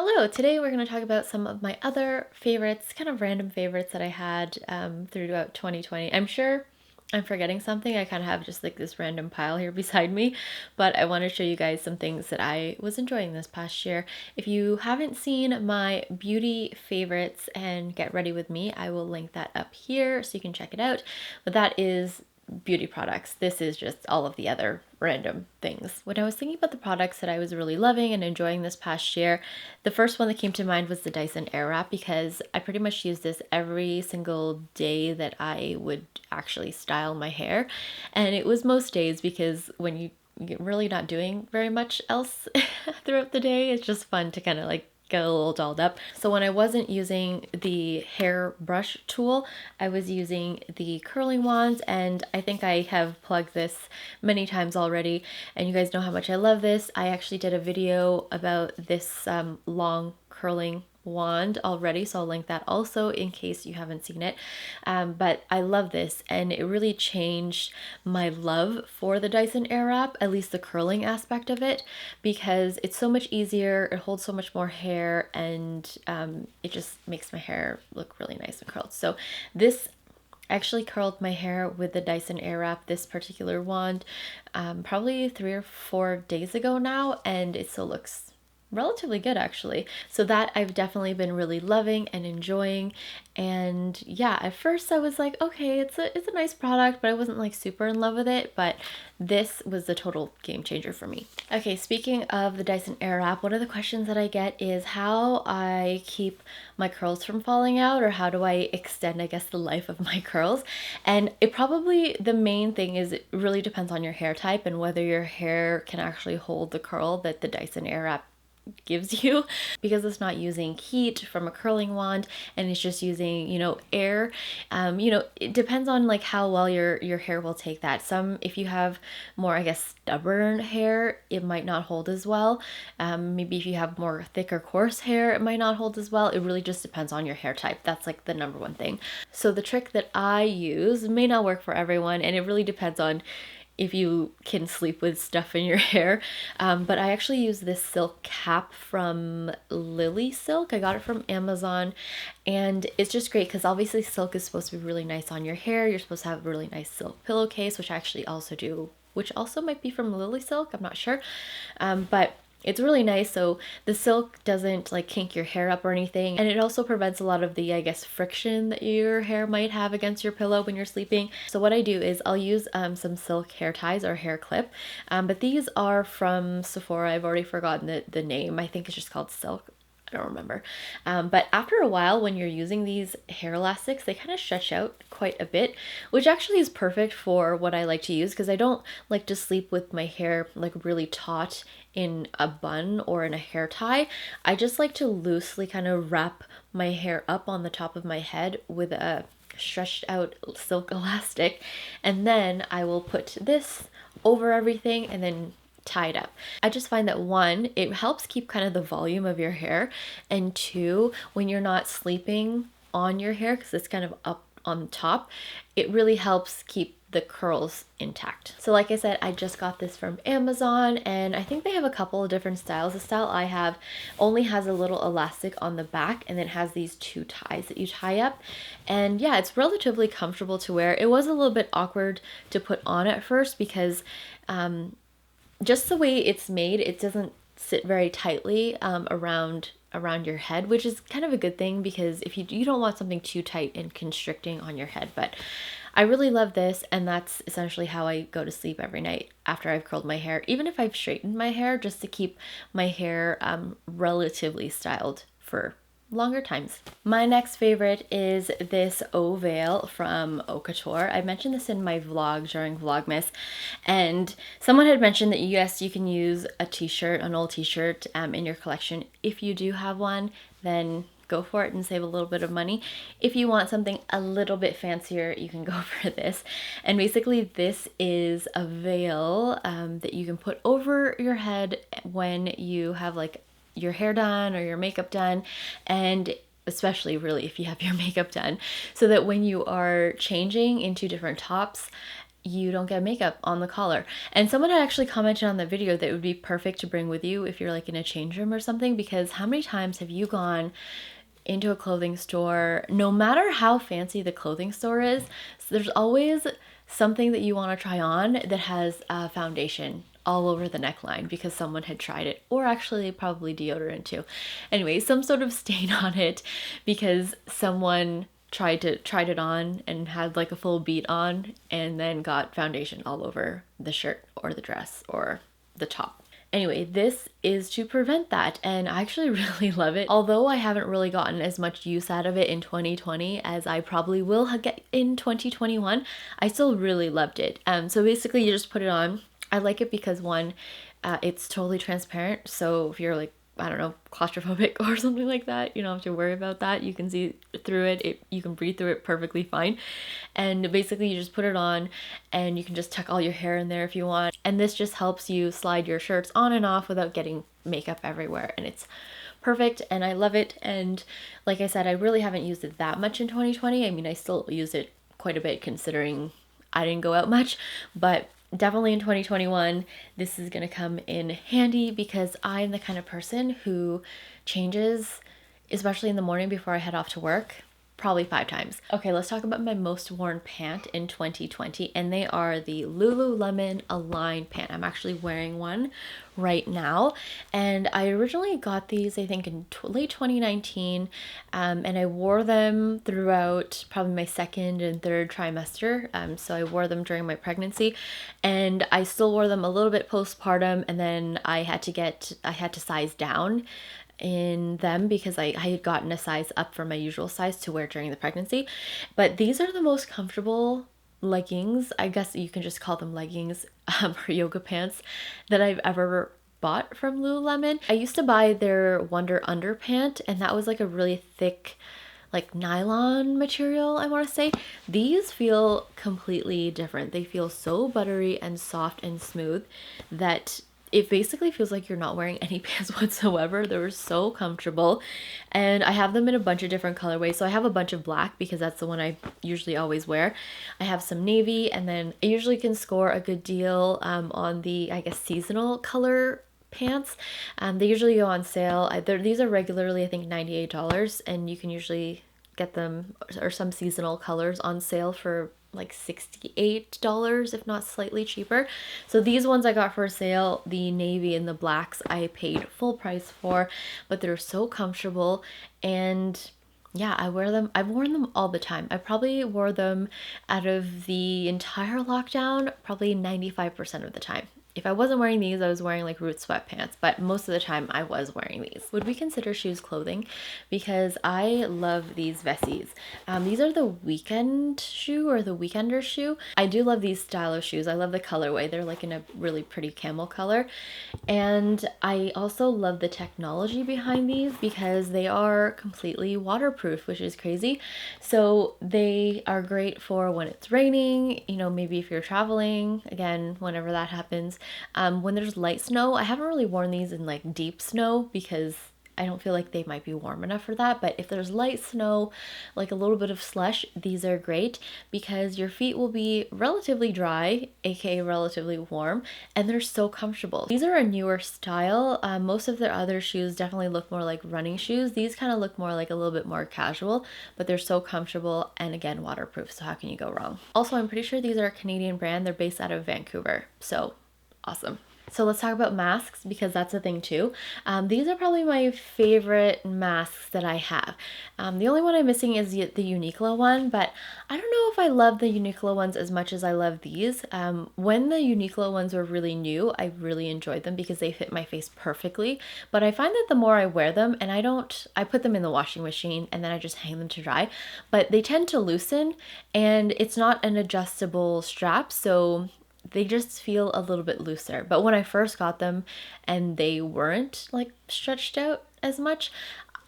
Hello, today we're going to talk about some of my other favorites, kind of random favorites that I had throughout 2020. I'm sure I'm forgetting something. I kind of have just like this random pile here beside me, but I want to show you guys some things that I was enjoying this past year. If you haven't seen my beauty favorites and get ready with me, I will link that up here so you can check it out. But that is beauty products. This is just all of the other random things. When I was thinking about the products that I was really loving and enjoying this past year, the first one that came to mind was the Dyson Airwrap because I pretty much use this every single day that I would actually style my hair. And it was most days because when you're really not doing very much else throughout the day, it's just fun to kind of like get a little dolled up. So when I wasn't using the hair brush tool, I was using the curling wands, and I think I have plugged this many times already, and you guys know how much I love this. I actually did a video about this long curling wand already, so I'll link that also in case you haven't seen it. But I love this, and it really changed my love for the Dyson Airwrap, at least the curling aspect of it, because it's so much easier, it holds so much more hair, and it just makes my hair look really nice and curled. So this actually curled my hair with the Dyson Airwrap, this particular wand, probably 3 or 4 days ago now, and it still looks relatively good actually. So that I've definitely been really loving and enjoying. And yeah, at first I was like, okay, it's a nice product, but I wasn't like super in love with it. But this was the total game changer for me. Okay, speaking of the Dyson Airwrap, one of the questions that I get is how I keep my curls from falling out, or how do I extend, I guess, the life of my curls. And it probably, the main thing is it really depends on your hair type and whether your hair can actually hold the curl that the Dyson Airwrap gives you, because it's not using heat from a curling wand and it's just using, air. It depends on like how well your hair will take that. If you have more, I guess, stubborn hair, it might not hold as well. Maybe if you have more thick or coarse hair, it might not hold as well. It really just depends on your hair type. That's like the number one thing. So the trick that I use may not work for everyone, and it really depends on if you can sleep with stuff in your hair. But I actually use this silk cap from LilySilk. I got it from Amazon, and it's just great because obviously silk is supposed to be really nice on your hair. You're supposed to have a really nice silk pillowcase, which I actually also do, which also might be from LilySilk, I'm not sure. But it's really nice, so the silk doesn't like kink your hair up or anything, and it also prevents a lot of the, I guess, friction that your hair might have against your pillow when you're sleeping. So what I do is I'll use some silk hair ties or hair clip, but these are from Sephora. I've already forgotten the name. I think it's just called Silk. I don't remember. But after a while, when you're using these hair elastics, they kind of stretch out quite a bit, which actually is perfect for what I like to use, because I don't like to sleep with my hair like really taut in a bun or in a hair tie. I just like to loosely kind of wrap my hair up on the top of my head with a stretched out silk elastic, and then I will put this over everything and then tied up. I just find that one, it helps keep kind of the volume of your hair, and two, when you're not sleeping on your hair because it's kind of up on top, it really helps keep the curls intact. So like I said, I just got this from Amazon, and I think they have a couple of different styles. The style I have only has a little elastic on the back, and then has these 2 ties that you tie up. And yeah, it's relatively comfortable to wear. It was a little bit awkward to put on at first because just the way it's made, it doesn't sit very tightly around your head, which is kind of a good thing, because if you don't want something too tight and constricting on your head. But I really love this, and that's essentially how I go to sleep every night after I've curled my hair, even if I've straightened my hair, just to keep my hair relatively styled for longer times. My next favorite is this Oveil from Okator. I mentioned this in my vlog during Vlogmas, and someone had mentioned that yes, you can use a t-shirt, an old t-shirt in your collection. If you do have one, then go for it and save a little bit of money. If you want something a little bit fancier, you can go for this. And basically this is a veil that you can put over your head when you have like your hair done or your makeup done, and especially really if you have your makeup done, so that when you are changing into different tops, you don't get makeup on the collar. And someone had actually commented on the video that it would be perfect to bring with you if you're like in a change room or something, because how many times have you gone into a clothing store, no matter how fancy the clothing store is, there's always something that you want to try on that has a foundation all over the neckline because someone had tried it, or actually probably deodorant too. Anyway, some sort of stain on it because someone tried it on and had like a full beat on and then got foundation all over the shirt or the dress or the top. Anyway, this is to prevent that, and I actually really love it. Although I haven't really gotten as much use out of it in 2020 as I probably will get in 2021, I still really loved it. So basically you just put it on. I like it because one, it's totally transparent, so if you're like, I don't know, claustrophobic or something like that, you don't have to worry about that. You can see through it, you can breathe through it perfectly fine. And basically you just put it on and you can just tuck all your hair in there if you want. And this just helps you slide your shirts on and off without getting makeup everywhere. And it's perfect and I love it. And like I said, I really haven't used it that much in 2020. I mean, I still use it quite a bit considering I didn't go out much, but definitely in 2021, this is going to come in handy because I'm the kind of person who changes, especially in the morning before I head off to work, probably 5 times. Okay, let's talk about my most worn pant in 2020, and they are the Lululemon Align pant. I'm actually wearing one right now, and I originally got these I think in late 2019, and I wore them throughout probably my second and third trimester. So I wore them during my pregnancy, and I still wore them a little bit postpartum, and then I had to size down in them because I had gotten a size up from my usual size to wear during the pregnancy. But these are the most comfortable leggings, I guess you can just call them leggings, or yoga pants, that I've ever bought from Lululemon. I used to buy their Wonder Underpant, and that was like a really thick, like nylon material, I want to say. These feel completely different. They feel so buttery and soft and smooth that it basically feels like you're not wearing any pants whatsoever. They're so comfortable, and I have them in a bunch of different colorways. So I have a bunch of black because that's the one I usually always wear. I have some navy, and then I usually can score a good deal on the, I guess, seasonal color pants. They usually go on sale. These are regularly, I think, $98, and you can usually get them, or some seasonal colors, on sale for like $68, if not slightly cheaper. So these ones I got for sale, the navy and the blacks, I paid full price for, but they're so comfortable. And yeah, I wear them. I've worn them all the time. I probably wore them out of the entire lockdown, probably 95% of the time. If I wasn't wearing these, I was wearing like Roots sweatpants, but most of the time I was wearing these. Would we consider shoes clothing? Because I love these Vessis. These are the weekend shoe, or the weekender shoe. I do love these style of shoes. I love the colorway. They're like in a really pretty camel color. And I also love the technology behind these because they are completely waterproof, which is crazy. So they are great for when it's raining, you know, maybe if you're traveling, again, whenever that happens. When there's light snow, I haven't really worn these in like deep snow because I don't feel like they might be warm enough for that. But if there's light snow, like a little bit of slush, these are great because your feet will be relatively dry, aka relatively warm, and they're so comfortable. These are a newer style. Most of their other shoes definitely look more like running shoes. These kind of look more like a little bit more casual, but they're so comfortable, and again, waterproof, so how can you go wrong? Also, I'm pretty sure these are a Canadian brand. They're based out of Vancouver, so awesome. So let's talk about masks because that's a thing too. These are probably my favorite masks that I have. The only one I'm missing is the Uniqlo one, but I don't know if I love the Uniqlo ones as much as I love these. When the Uniqlo ones were really new, I really enjoyed them because they fit my face perfectly. But I find that the more I wear them, and I put them in the washing machine and then I just hang them to dry, but they tend to loosen, and it's not an adjustable strap, so they just feel a little bit looser. But when I first got them and they weren't like stretched out as much,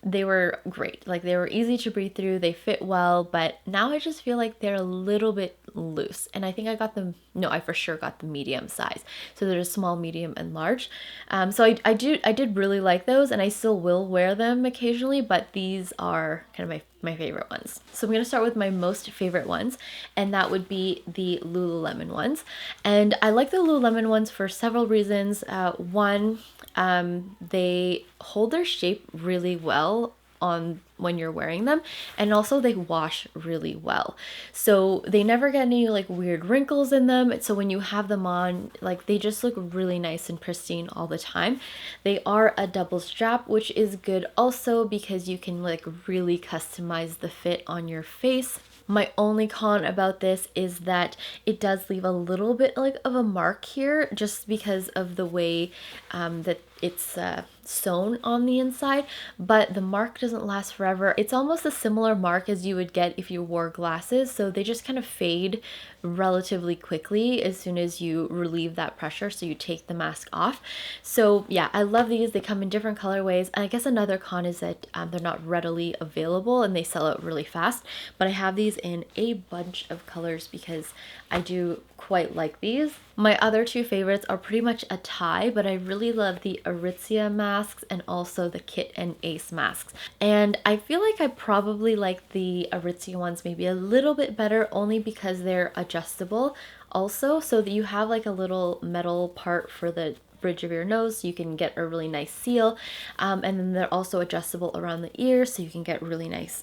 they were great. Like, they were easy to breathe through, they fit well, but now I just feel like they're a little bit loose. And I think I got them, no, I for sure got the medium size. So there's small, medium, and large. So I did really like those, and I still will wear them occasionally, but these are kind of my favorite ones. So I'm going to start with my most favorite ones, and that would be the Lululemon ones. And I like the Lululemon ones for several reasons. One, they hold their shape really well on when you're wearing them, and also they wash really well, so they never get any like weird wrinkles in them. So when you have them on, like, they just look really nice and pristine all the time. They are a double strap, which is good also because you can like really customize the fit on your face. My only con about this is that it does leave a little bit like of a mark here, just because of the way that it's sewn on the inside, but the mark doesn't last forever. It's almost a similar mark as you would get if you wore glasses, so they just kind of fade relatively quickly as soon as you relieve that pressure, so you take the mask off. So yeah, I love these. They come in different colorways, and I guess another con is that they're not readily available and they sell out really fast, but I have these in a bunch of colors because I do quite like these. My other two favorites are pretty much a tie, but I really love the Aritzia masks and also the Kit and Ace masks. And I feel like I probably like the Aritzia ones maybe a little bit better, only because they're adjustable also, so that you have like a little metal part for the bridge of your nose, so you can get a really nice seal, and then they're also adjustable around the ears, so you can get really nice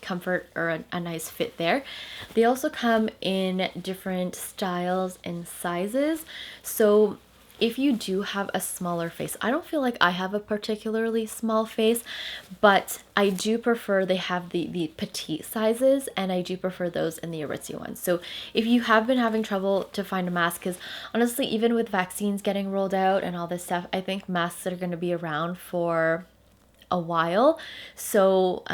comfort or a nice fit there. They also come in different styles and sizes, so if you do have a smaller face, I don't feel like I have a particularly small face, but I do prefer they have the petite sizes, and I do prefer those in the Aritzia ones. So if you have been having trouble to find a mask, because honestly, even with vaccines getting rolled out and all this stuff, I think masks are going to be around for a while. So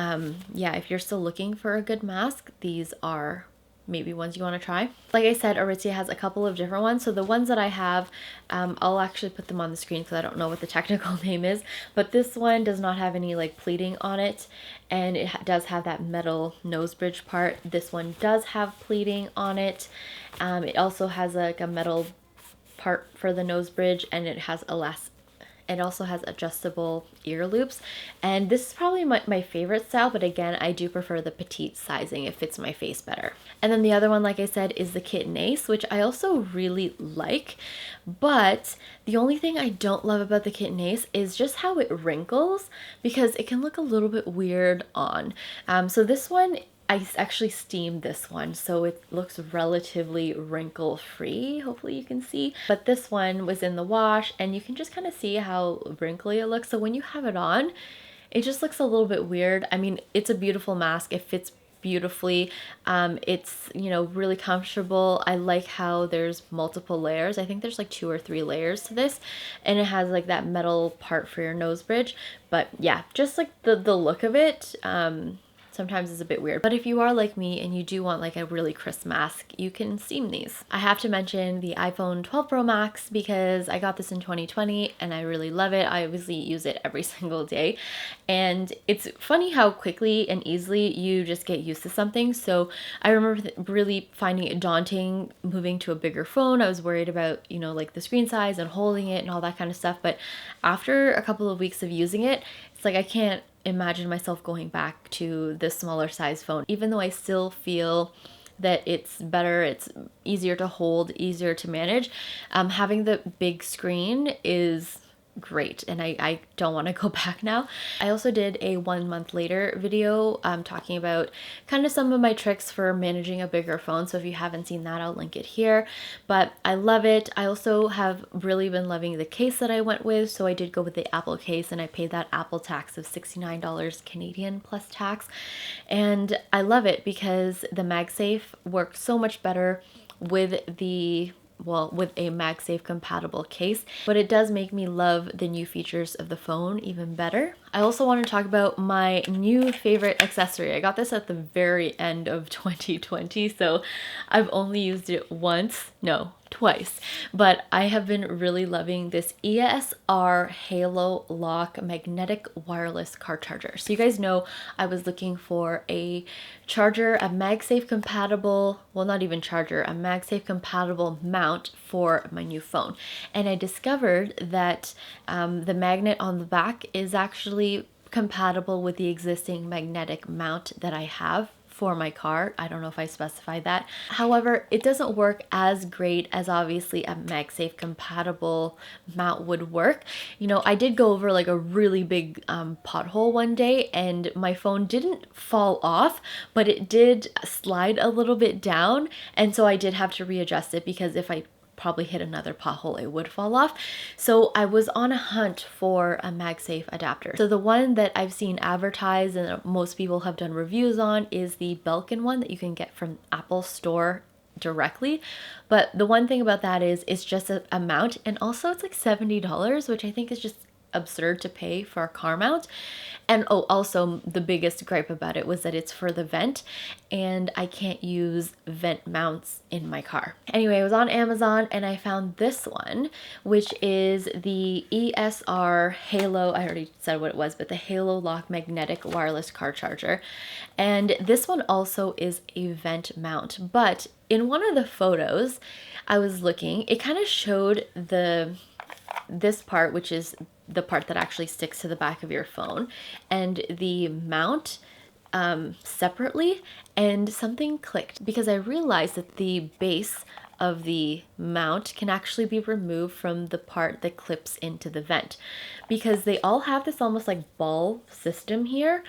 yeah, if you're still looking for a good mask, these are maybe ones you want to try. Like I said, Aritzia has a couple of different ones. So the ones that I have, I'll actually put them on the screen because I don't know what the technical name is, but this one does not have any like pleating on it, and it does have that metal nose bridge part. This one does have pleating on it. It also has like a metal part for the nose bridge, and it has it also has adjustable ear loops, and this is probably my favorite style, but again, I do prefer the petite sizing. It fits my face better. And then the other one, like I said, is the Kit and Ace, which I also really like, but the only thing I don't love about the Kit and Ace is just how it wrinkles, because it can look a little bit weird on. So this one, I actually steamed this one, so it looks relatively wrinkle free, hopefully you can see. But this one was in the wash, and you can just kind of see how wrinkly it looks. So when you have it on, it just looks a little bit weird. I mean, it's a beautiful mask. It fits beautifully. It's, you know, really comfortable. I like how there's multiple layers. I think there's like 2 or 3 layers to this, and it has like that metal part for your nose bridge. But yeah, just like the look of it, sometimes it's a bit weird. But if you are like me and you do want like a really crisp mask, you can steam these. I have to mention the iPhone 12 Pro Max because I got this in 2020 and I really love it. I obviously use it every single day, and it's funny how quickly and easily you just get used to something. So I remember really finding it daunting moving to a bigger phone. I was worried about, you know, like the screen size and holding it and all that kind of stuff. But after a couple of weeks of using it, it's like I can't imagine myself going back to this smaller size phone, even though I still feel that it's better, it's easier to hold, easier to manage. Having the big screen is great, and I don't want to go back now. I also did a 1 month later video talking about kind of some of my tricks for managing a bigger phone, so if you haven't seen that, I'll link it here. But I love it. I also have really been loving the case that I went with, so I did go with the Apple case, and I paid that Apple tax of $69 Canadian plus tax, and I love it because the MagSafe works so much better with with a MagSafe compatible case, but it does make me love the new features of the phone even better. I also want to talk about my new favorite accessory. I got this at the very end of 2020, so I've only used it once, no, twice, but I have been really loving this Halolock magnetic wireless car charger. So you guys know I was looking for a charger, a MagSafe compatible, well, not even charger, a MagSafe compatible mount for my new phone. And I discovered that the magnet on the back is actually compatible with the existing magnetic mount that I have for my car. I don't know if I specified that. However, it doesn't work as great as obviously a MagSafe compatible mount would work. You know, I did go over like a really big pothole one day and my phone didn't fall off, but it did slide a little bit down. And so I did have to readjust it because if I probably hit another pothole, it would fall off. So I was on a hunt for a MagSafe adapter. So the one that I've seen advertised and most people have done reviews on is the Belkin one that you can get from Apple Store directly. But the one thing about that is it's just a mount, and also it's like $70, which I think is just absurd to pay for a car mount. And oh, also the biggest gripe about it was that it's for the vent, and I can't use vent mounts in my car. Anyway, I was on Amazon and I found this one, which is the ESR Halo, I already said what it was, but the Halolock magnetic wireless car charger. And this one also is a vent mount, but in one of the photos I was looking, it kind of showed this part, which is the part that actually sticks to the back of your phone, and the mount separately, and something clicked because I realized that the base of the mount can actually be removed from the part that clips into the vent, because they all have this almost like ball system here,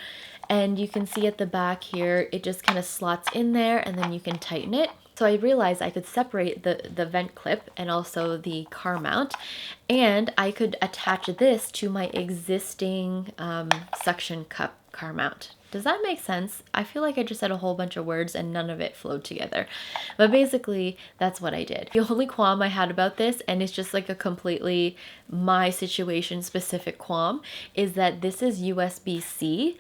and you can see at the back here it just kind of slots in there and then you can tighten it. So I realized I could separate the vent clip and also the car mount, and I could attach this to my existing suction cup car mount. Does that make sense? I feel like I just said a whole bunch of words and none of it flowed together. But basically, that's what I did. The only qualm I had about this, and it's just like a completely my situation specific qualm, is that this is USB-C.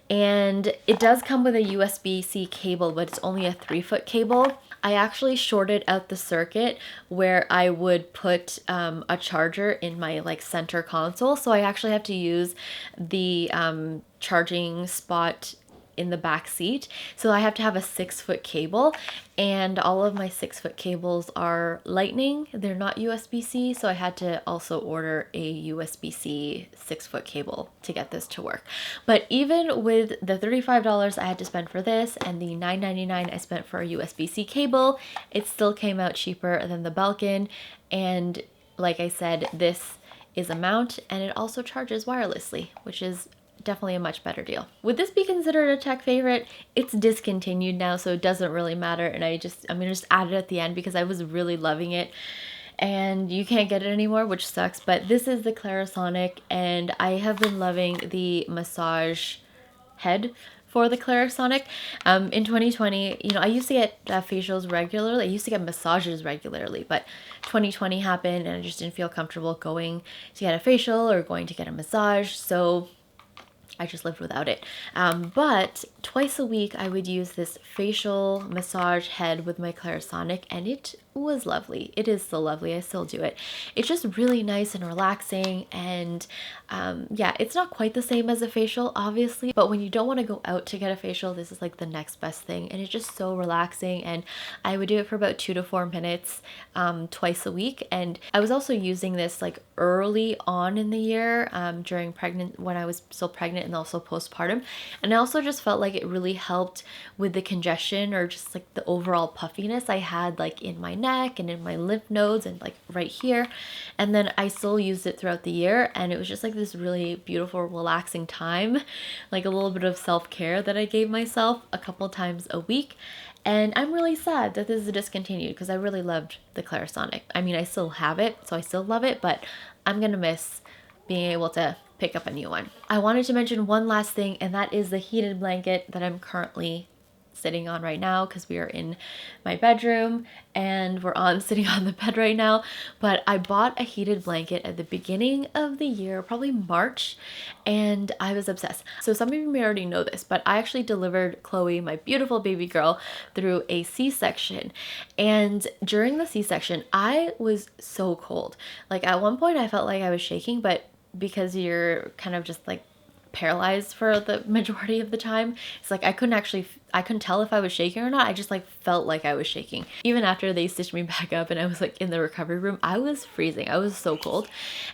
And it does come with a USB-C cable, but it's only a 3-foot cable. I actually shorted out the circuit where I would put a charger in my like center console. So I actually have to use the charging spot in the back seat. So I have to have a 6-foot cable, and all of my 6-foot cables are lightning. They're not USB-C. So I had to also order a USB-C 6-foot cable to get this to work. But even with the $35 I had to spend for this and the $9.99 I spent for a USB-C cable, it still came out cheaper than the Belkin. And like I said, this is a mount and it also charges wirelessly, which is definitely a much better deal. Would this be considered a tech favorite? It's discontinued now, so it doesn't really matter, and I'm gonna just add it at the end because I was really loving it and you can't get it anymore, which sucks. But this is the Clarisonic, and I have been loving the massage head for the Clarisonic. In 2020, you know, I used to get facials regularly. I used to get massages regularly, but 2020 happened and I just didn't feel comfortable going to get a facial or going to get a massage, so I just lived without it. But twice a week I would use this facial massage head with my Clarisonic, and it was lovely. It is still lovely. I still do it. It's just really nice and relaxing, and yeah, it's not quite the same as a facial, obviously, but when you don't want to go out to get a facial, this is like the next best thing, and it's just so relaxing. And I would do it for about 2 to 4 minutes twice a week. And I was also using this like early on in the year during when I was still pregnant and also postpartum, and I also just felt like it really helped with the congestion or just like the overall puffiness I had like in my neck and in my lymph nodes and like right here. And then I still used it throughout the year, and it was just like this really beautiful, relaxing time, like a little bit of self-care that I gave myself a couple times a week. And I'm really sad that this is discontinued because I really loved the Clarisonic. I mean, I still have it, so I still love it, but I'm gonna miss being able to pick up a new one. I wanted to mention one last thing, and that is the heated blanket that I'm currently sitting on right now because we are in my bedroom and we're on sitting on the bed right now. But I bought a heated blanket at the beginning of the year, probably March, and I was obsessed. So some of you may already know this, but I actually delivered Chloe, my beautiful baby girl, through a C-section. And during the C-section, I was so cold. Like at one point I felt like I was shaking, but because you're kind of just like paralyzed for the majority of the time, it's like I couldn't tell if I was shaking or not. I just like felt like I was shaking. Even after they stitched me back up and I was like in the recovery room, I was freezing. I was so cold.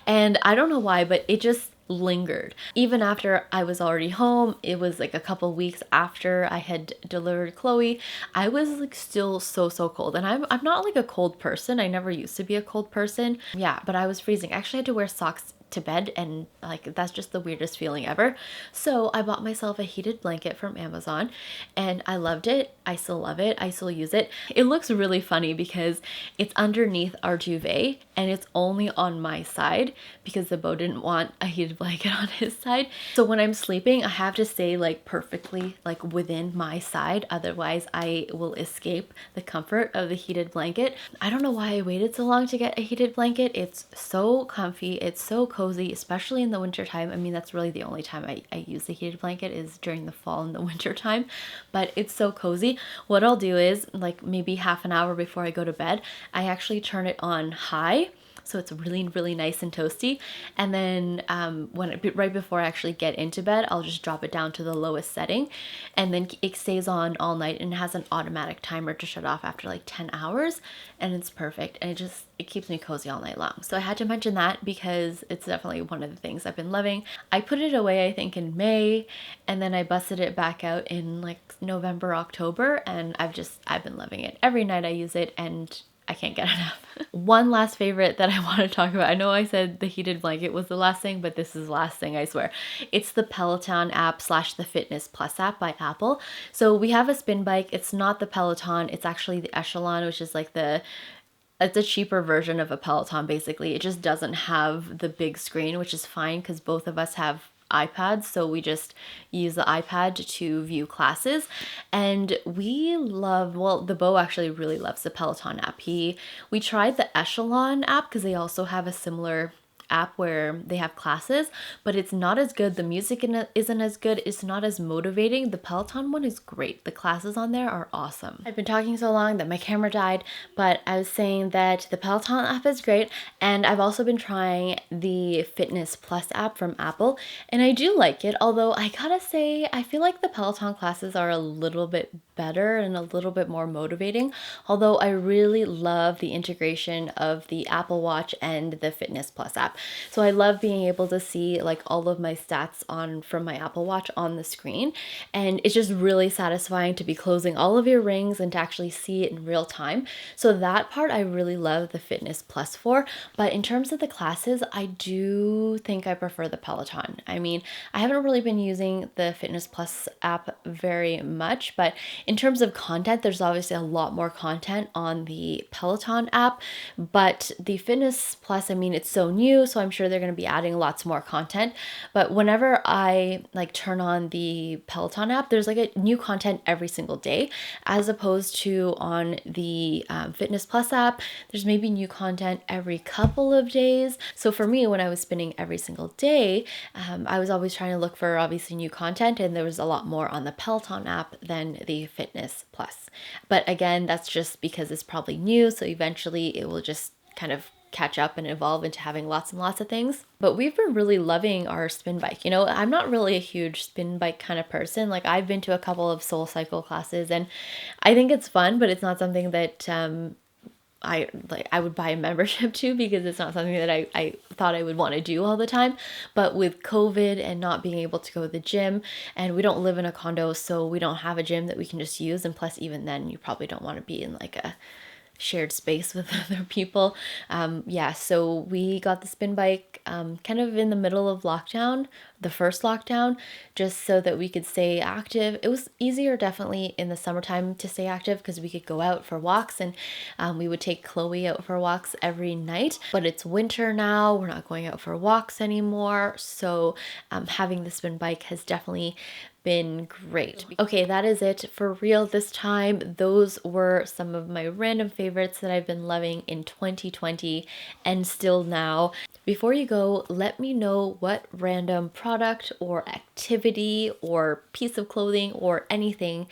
And I don't know why, but it just lingered. Even after I was already home, it was like a couple weeks after I had delivered Chloe, I was like still so cold. And I'm not like a cold person. I never used to be a cold person. Yeah, but I was freezing. I actually had to wear socks to bed, and like that's just the weirdest feeling ever. So I bought myself a heated blanket from Amazon and I loved it. I still love it. I still use it. It looks really funny because it's underneath our duvet and it's only on my side because the beau didn't want a heated blanket on his side. So when I'm sleeping, I have to stay like perfectly like within my side, otherwise I will escape the comfort of the heated blanket. I don't know why I waited so long to get a heated blanket. It's so comfy, it's so cozy, especially in the winter time. I mean, that's really the only time I use the heated blanket is during the fall and the winter time, but it's so cozy. What I'll do is like maybe half an hour before I go to bed, I actually turn it on high so it's really nice and toasty, and then right before I actually get into bed, I'll just drop it down to the lowest setting, and then it stays on all night and it has an automatic timer to shut off after like 10 hours, and it's perfect, and it keeps me cozy all night long. So I had to mention that because it's definitely one of the things I've been loving. I put it away I think in May, and then I busted it back out in like November, October, and I've been loving it. Every night I use it and I can't get enough. One last favorite that I want to talk about. I know I said the heated blanket was the last thing, but this is the last thing, I swear. It's the Peleton app / the Fitness Plus app by Apple. So we have a spin bike. It's not the Peleton. It's actually the Echelon, which is like it's a cheaper version of a Peloton basically. It just doesn't have the big screen, which is fine because both of us have iPads, so we just use the iPad to view classes. And the beau actually really loves the Peloton app. We tried the Echelon app because they also have a similar app where they have classes, but it's not as good. The music in it isn't as good. It's not as motivating. The Peloton one is great. The classes on there are awesome. I've been talking so long that my camera died, but I was saying that the Peloton app is great, and I've also been trying the Fitness Plus app from Apple, and I do like it, although I gotta say I feel like the Peloton classes are a little bit better and a little bit more motivating, although I really love the integration of the Apple Watch and the Fitness Plus app. So I love being able to see like all of my stats from my Apple Watch on the screen, and it's just really satisfying to be closing all of your rings and to actually see it in real time. So that part I really love the Fitness Plus for, but in terms of the classes, I do think I prefer the Peloton. I mean, I haven't really been using the Fitness Plus app very much, but in terms of content, there's obviously a lot more content on the Peloton app, but the Fitness Plus, I mean, it's so new, so I'm sure they're going to be adding lots more content. But whenever I like turn on the Peloton app, there's like a new content every single day, as opposed to on the Fitness Plus app, there's maybe new content every couple of days. So for me, when I was spinning every single day, I was always trying to look for obviously new content, and there was a lot more on the Peloton app than the Fitness Plus. But again, that's just because it's probably new, so eventually it will just kind of catch up and evolve into having lots and lots of things. But we've been really loving our spin bike. You know, I'm not really a huge spin bike kind of person. Like I've been to a couple of Soul Cycle classes and I think it's fun, but it's not something that I would buy a membership to, because it's not something that I thought I would want to do all the time. But with COVID and not being able to go to the gym, and we don't live in a condo, so we don't have a gym that we can just use, and plus even then you probably don't want to be in like a shared space with other people. So we got the spin bike kind of in the middle of lockdown, the first lockdown, just so that we could stay active. It was easier definitely in the summertime to stay active because we could go out for walks, and we would take Chloe out for walks every night. But it's winter now, we're not going out for walks anymore, so having the spin bike has definitely been great. Okay, that is it for real this time. Those were some of my random favorites that I've been loving in 2020 and still now. Before you go, let me know what random product or activity or piece of clothing or anything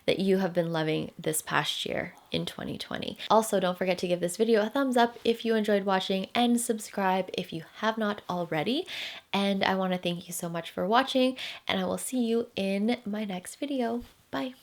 that you have been loving this past year in 2020. Also, don't forget to give this video a thumbs up if you enjoyed watching and subscribe if you have not already. And I want to thank you so much for watching, and I will see you in my next video. Bye.